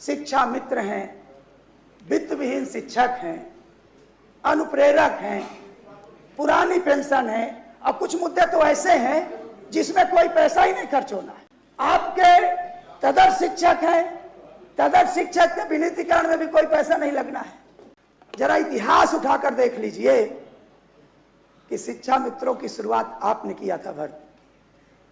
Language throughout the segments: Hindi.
शिक्षा मित्र हैं, वित्त विहीन शिक्षक हैं, अनुप्रेरक हैं, पुरानी पेंशन है, और कुछ मुद्दे तो ऐसे हैं जिसमें कोई पैसा ही नहीं खर्च होना है। आपके तदर्थ शिक्षक हैं, तदर्थ शिक्षक के विनिधीकरण में भी कोई पैसा नहीं लगना है। जरा इतिहास उठाकर देख लीजिए कि शिक्षा मित्रों की शुरुआत आपने किया था भर्ती,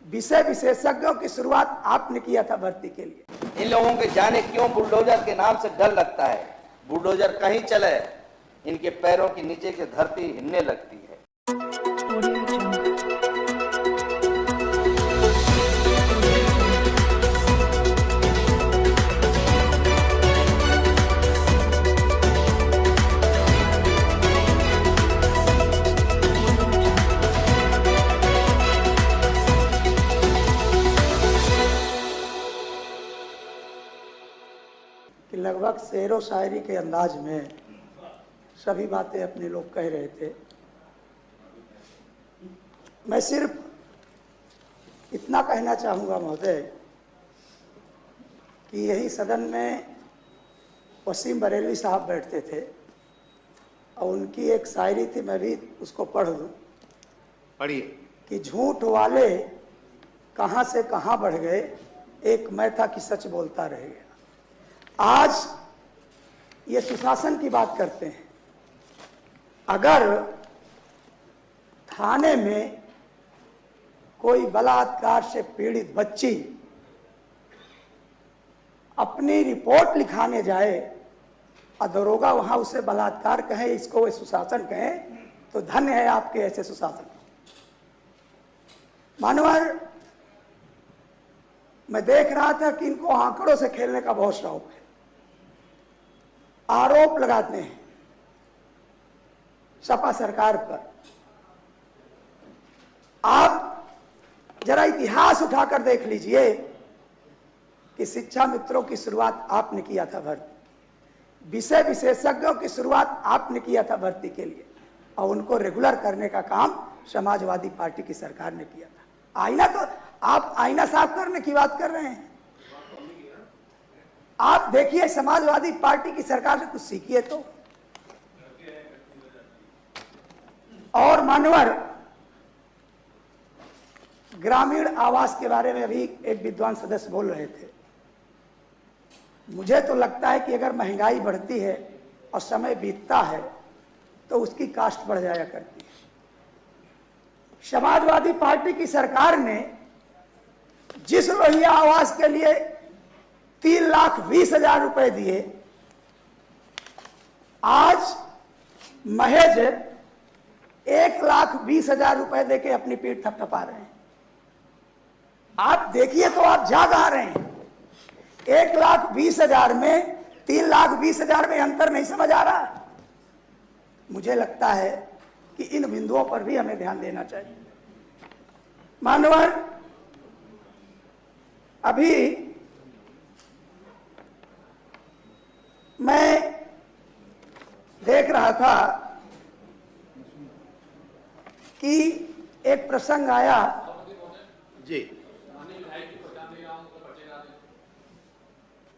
विषय विशेषज्ञों की शुरुआत आपने किया था भर्ती के लिए। इन लोगों के जाने क्यों बुलडोजर के नाम से डर लगता है। बुलडोजर कहीं चले, इनके पैरों के नीचे की धरती हिलने लगती है। कि लगभग शेरो शायरी के अंदाज में सभी बातें अपने लोग कह रहे थे। मैं सिर्फ इतना कहना चाहूँगा महोदय कि यही सदन में वसीम बरेलवी साहब बैठते थे और उनकी एक शायरी थी, मैं भी उसको पढ़ दूँ। पढ़िए। कि झूठ वाले कहाँ से कहाँ बढ़ गए, एक मैं था कि सच बोलता रह गया। आज ये सुशासन की बात करते हैं। अगर थाने में कोई बलात्कार से पीड़ित बच्ची अपनी रिपोर्ट लिखाने जाए और दरोगा वहां उसे बलात्कार कहे, इसको वो सुशासन कहे, तो धन्य है आपके ऐसे सुशासन। मानवर, मैं देख रहा था कि इनको आंकड़ों से खेलने का बहुत शौक है। आरोप लगाते हैं सपा सरकार पर। आप जरा इतिहास उठाकर देख लीजिए कि शिक्षा मित्रों की शुरुआत आपने किया था भर्ती, विषय विशेषज्ञों की शुरुआत आपने किया था भर्ती के लिए, और उनको रेगुलर करने का काम समाजवादी पार्टी की सरकार ने किया था। आईना तो आप आईना साफ करने की बात कर रहे हैं। आप देखिए, समाजवादी पार्टी की सरकार से कुछ सीखिए तो। और मानवर, ग्रामीण आवास के बारे में अभी एक विद्वान सदस्य बोल रहे थे। मुझे तो लगता है कि अगर महंगाई बढ़ती है और समय बीतता है तो उसकी कास्ट बढ़ जाया करती है। समाजवादी पार्टी की सरकार ने जिस लोहिया आवास के लिए 3,20,000 रुपए दिए, आज महज 1,20,000 रुपए देके अपनी पीठ थपथपा रहे हैं। आप देखिए तो आप जाग आ रहे हैं। 1,20,000 में 3,20,000 में अंतर नहीं समझ आ रहा। मुझे लगता है कि इन बिंदुओं पर भी हमें ध्यान देना चाहिए। मानवर, अभी मैं देख रहा था कि एक प्रसंग आया जी।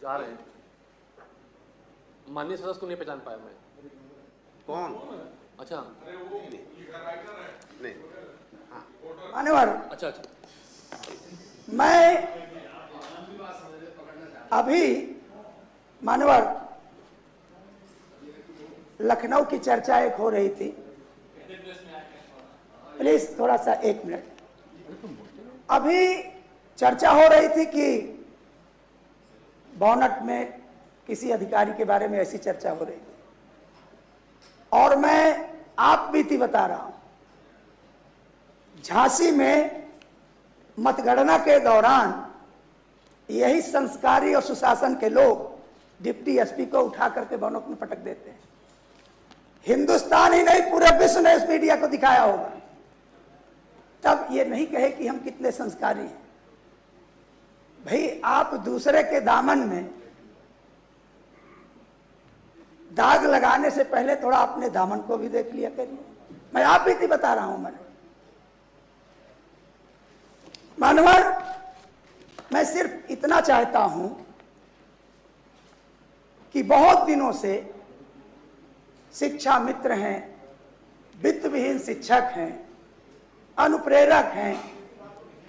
जा रहे हैं। माननीय सदस्य को नहीं पहचान पाया मैं। कौन? अच्छा नहीं। हाँ। मान्यवर, अच्छा। मैं अभी मान्यवर लखनऊ की चर्चा एक हो रही थी। प्लीज थोड़ा सा 1 मिनट। अभी चर्चा हो रही थी कि बोनट में किसी अधिकारी के बारे में ऐसी चर्चा हो रही थी, और मैं आप बीती बता रहा हूं। झांसी में मतगणना के दौरान यही संस्कारी और सुशासन के लोग डिप्टी एसपी को उठा करके बोनट में पटक देते हैं। हिंदुस्तान ही नहीं, पूरे विश्व ने इस मीडिया को दिखाया होगा। तब ये नहीं कहे कि हम कितने संस्कारी हैं। भाई, आप दूसरे के दामन में दाग लगाने से पहले थोड़ा अपने दामन को भी देख लिया करिए। मैं आप भी बता रहा हूं। मानवर, मैं सिर्फ इतना चाहता हूं कि बहुत दिनों से शिक्षा मित्र हैं, वित्त विहीन शिक्षक हैं, अनुप्रेरक हैं,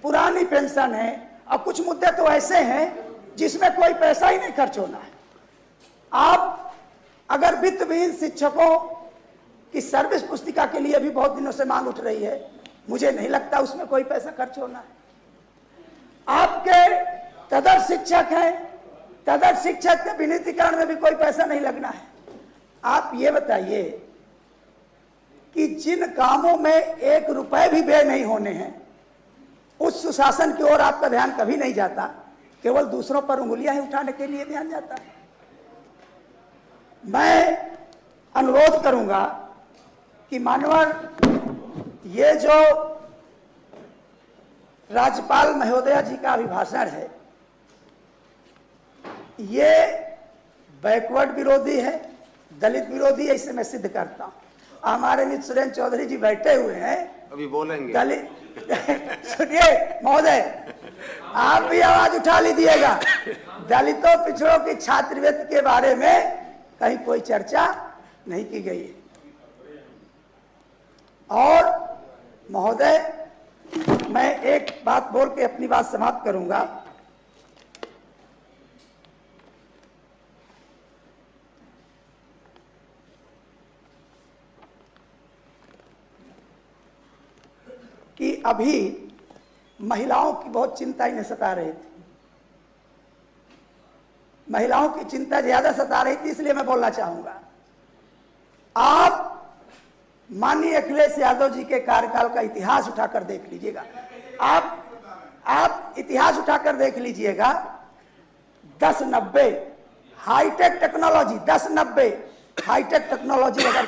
पुरानी पेंशन है, और कुछ मुद्दे तो ऐसे हैं जिसमें कोई पैसा ही नहीं खर्च होना है। आप अगर वित्त विहीन शिक्षकों की सर्विस पुस्तिका के लिए भी बहुत दिनों से मांग उठ रही है, मुझे नहीं लगता उसमें कोई पैसा खर्च होना है। आपके तदर्थ शिक्षक हैं, तदर्थ शिक्षक के विनिधीकरण में भी कोई पैसा नहीं लगना है। आप ये बताइए कि जिन कामों में 1 रुपए भी व्यय नहीं होने हैं, उस सुशासन की ओर आपका ध्यान कभी नहीं जाता, केवल दूसरों पर उंगलियां ही उठाने के लिए ध्यान जाता है। मैं अनुरोध करूंगा कि मानवर ये जो राज्यपाल महोदया जी का अभिभाषण है, ये बैकवर्ड विरोधी है, दलित विरोधी है, इसे मैं सिद्ध करता हूं। हमारे मित्र सुरेंद्र चौधरी जी बैठे हुए हैं, अभी बोलेंगे। दलित सुनिए महोदय, आप भी आवाज उठा लीजिएगा। दलितों पिछड़ों की छात्रवृत्ति के बारे में कहीं कोई चर्चा नहीं की गई है। और महोदय, मैं एक बात बोल के अपनी बात समाप्त करूंगा। कि अभी महिलाओं की बहुत चिंता इन्हें सता रही थी, महिलाओं की चिंता ज्यादा सता रही थी, इसलिए मैं बोलना चाहूंगा। आप माननीय अखिलेश यादव जी के कार्यकाल का इतिहास उठाकर देख लीजिएगा। आप इतिहास उठाकर देख लीजिएगा। 10-90 हाईटेक टेक्नोलॉजी, 10-90 हाईटेक टेक्नोलॉजी अगर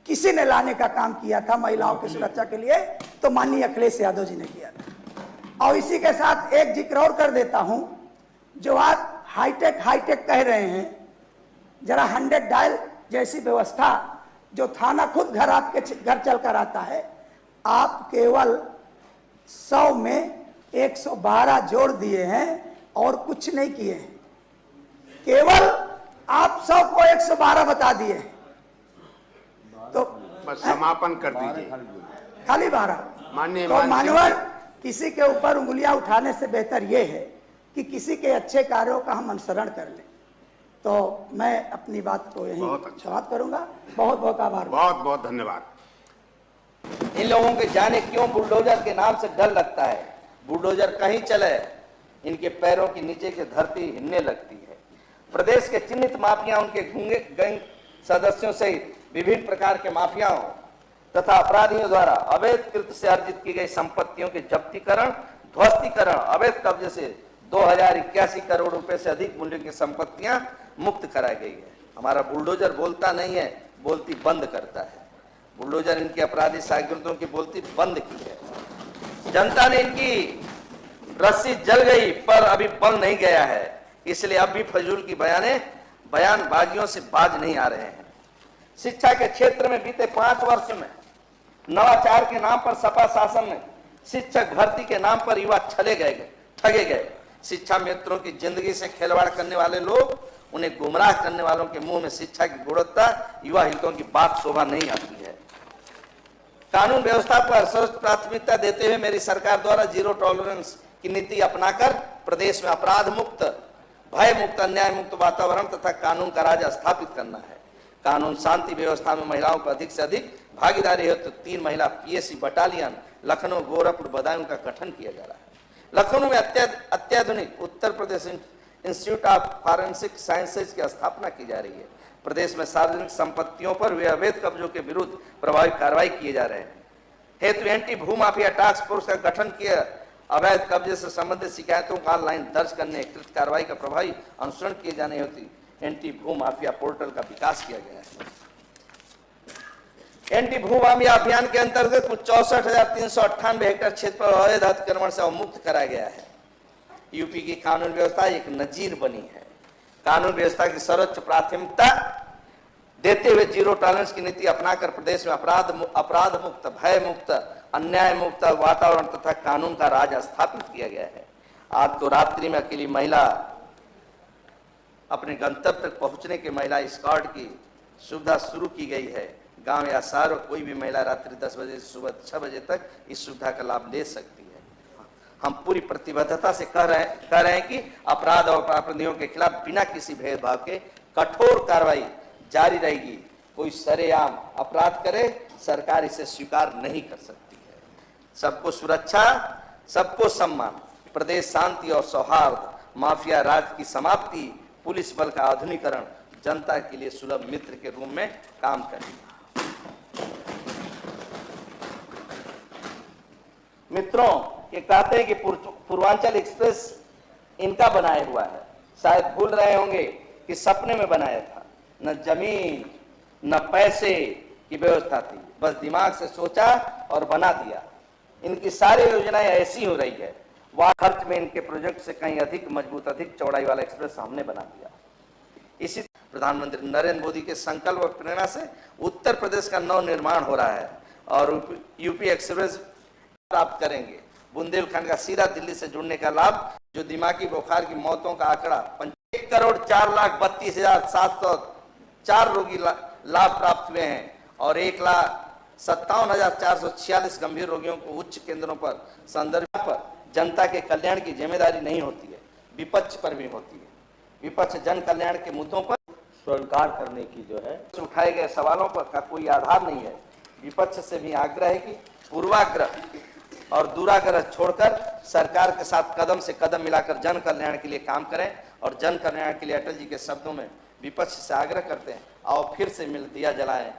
किसी ने लाने का काम किया था महिलाओं की सुरक्षा के लिए, तो माननीय अखिलेश यादव जी ने किया था। और इसी के साथ एक जिक्र और कर देता हूं, जो आप हाईटेक हाईटेक कह रहे हैं, जरा 100 डायल जैसी व्यवस्था जो थाना खुद घर आपके घर चल कर आता है, आप केवल 100 में 112 जोड़ दिए हैं और कुछ नहीं किए हैं। केवल आप 100 को 112 बता दिए हैं, तो बस समापन कर दीजिए। खाली 12। माननीय तो मानवर, किसी के ऊपर उंगलियां उठाने से बेहतर यह है कि किसी के अच्छे कार्यों का हम अनुसरण कर लें। तो मैं अपनी बात को यहीं समाप्त करूंगा। बहुत बहुत आभार। बहुत बहुत धन्यवाद। इन लोगों के जाने क्यों बुलडोजर के नाम से डर लगता है। बुलडोजर कहीं चले, इनके पैरों के नीचे की धरती हिलने लगती है। प्रदेश के चिन्हित माफिया, उनके गूंगे गैंग सदस्यों सहित विभिन्न प्रकार के माफियाओं तथा अपराधियों द्वारा अवैध कृत्य से अर्जित की गई संपत्तियों के जब्तीकरण, ध्वस्तीकरण, अवैध कब्जे से 2081 करोड़ रुपए से अधिक मूल्य की संपत्तियां मुक्त कराई गई है। हमारा बुलडोजर बोलता नहीं है, बोलती बंद करता है। बुलडोजर इनकी अपराधी शागिर्दों की बोलती बंद की है। जनता ने इनकी रस्सी जल गई पर अभी बल नहीं गया है, इसलिए अब भी फजूल की बयानबाजियों से बाज नहीं आ रहे हैं। शिक्षा के क्षेत्र में बीते 5 वर्ष में नवाचार के नाम पर सपा शासन में शिक्षक भर्ती के नाम पर युवा ठगे गए। शिक्षा मित्रों की जिंदगी से खिलवाड़ करने वाले लोग, उन्हें गुमराह करने वालों के मुंह में शिक्षा की गुणवत्ता, युवा हितों की बात शोभा नहीं आती है। कानून व्यवस्था पर सर्वोच्च प्राथमिकता देते हुए मेरी सरकार द्वारा जीरो टॉलरेंस की नीति अपनाकर प्रदेश में अपराध मुक्त, भय मुक्त, अन्याय मुक्त वातावरण तथा कानून का राज स्थापित करना है। कानून शांति व्यवस्था में महिलाओं को अधिक से अधिक भागीदारी हेतु 3 महिला पीएससी बटालियन लखनऊ, गोरखपुर, बदायूं का गठन किया जा रहा है। लखनऊ में अत्याधुनिक Uttar Pradesh institute of forensic sciences की स्थापना की जा रही है। प्रदेश में सार्वजनिक संपत्तियों पर वे अवैध कब्जों के विरुद्ध प्रभावी कार्रवाई किए जा रहे हैं। हेतु एंटी भूमाफिया टास्क फोर्स का गठन किया, अवैध कब्जे से संबंधित शिकायतों को ऑनलाइन दर्ज करने, कृत कार्रवाई का प्रभावी अनुसरण किए जाने हेतु एंटी भूमाफिया पोर्टल का विकास किया गया है। एंटी भूमाफिया अभियान के अंतर्गत कुल 64,398 हेक्टेयर क्षेत्र पर अवैध अतिक्रमण से अवमुक्त कराया गया है। यूपी की कानून व्यवस्था एक नजीर बनी है। कानून व्यवस्था की सर्वोच्च प्राथमिकता देते हुए जीरो टॉलरेंस की नीति अपनाकर प्रदेश में अपराध मुक्त, भय मुक्त, अन्याय मुक्त वातावरण तथा कानून का राज स्थापित किया गया है। आज तो रात्रि में अकेली महिला अपने गंतव्य तक पहुंचने के महिला स्कॉट की सुविधा शुरू की गई है। गांव या शहर और कोई भी महिला रात्रि 10 बजे से सुबह 6 बजे तक इस सुविधा का लाभ ले सकती है। हम पूरी प्रतिबद्धता से कह रहे हैं कि अपराध और अपराधियों के खिलाफ बिना किसी भेदभाव के कठोर कार्रवाई जारी रहेगी। कोई सरेआम अपराध करे, सरकार इसे स्वीकार नहीं कर सकती है। सबको सुरक्षा, सबको सम्मान, प्रदेश शांति और सौहार्द, माफिया राज की समाप्ति, पुलिस बल का आधुनिकीकरण, जनता के लिए सुलभ मित्र के रूप में काम करेगा। मित्रों, ये कहते हैं कि पूर्वांचल एक्सप्रेस इनका बनाया हुआ है। शायद भूल रहे होंगे कि सपने में बनाया था। न जमीन न पैसे की व्यवस्था थी, बस दिमाग से सोचा और बना दिया। इनकी सारी योजनाएं ऐसी हो रही है। वह खर्च में इनके प्रोजेक्ट से कहीं अधिक मजबूत, अधिक चौड़ाई वाला एक्सप्रेस हमने बना दिया। इसी प्रधानमंत्री नरेंद्र मोदी के संकल्प और प्रेरणा से उत्तर प्रदेश का नव निर्माण हो रहा है और यूपी एक्सप्रेस प्राप्त करेंगे। बुंदेलखंड का सीधा दिल्ली से जुड़ने का लाभ, जो दिमागी बुखार की मौतों का आंकड़ा 1,04,32,704 रोगी लाभ प्राप्त हुए हैं और 1,57,446 गंभीर रोगियों को उच्च केंद्रों पर संदर्भ पर जनता के कल्याण की जिम्मेदारी नहीं होती है, विपक्ष पर भी होती है। विपक्ष जन कल्याण के मुद्दों पर स्वीकार करने की जो है उठाए गए सवालों पर का कोई आधार नहीं है। विपक्ष से भी आग्रह है कि पूर्वाग्रह और दुराग्रह छोड़कर सरकार के साथ कदम से कदम मिलाकर जन कल्याण के लिए काम करें। और जन कल्याण के लिए अटल जी के शब्दों में विपक्ष से आग्रह करते हैं, आओ फिर से मिल दिया जलाएं।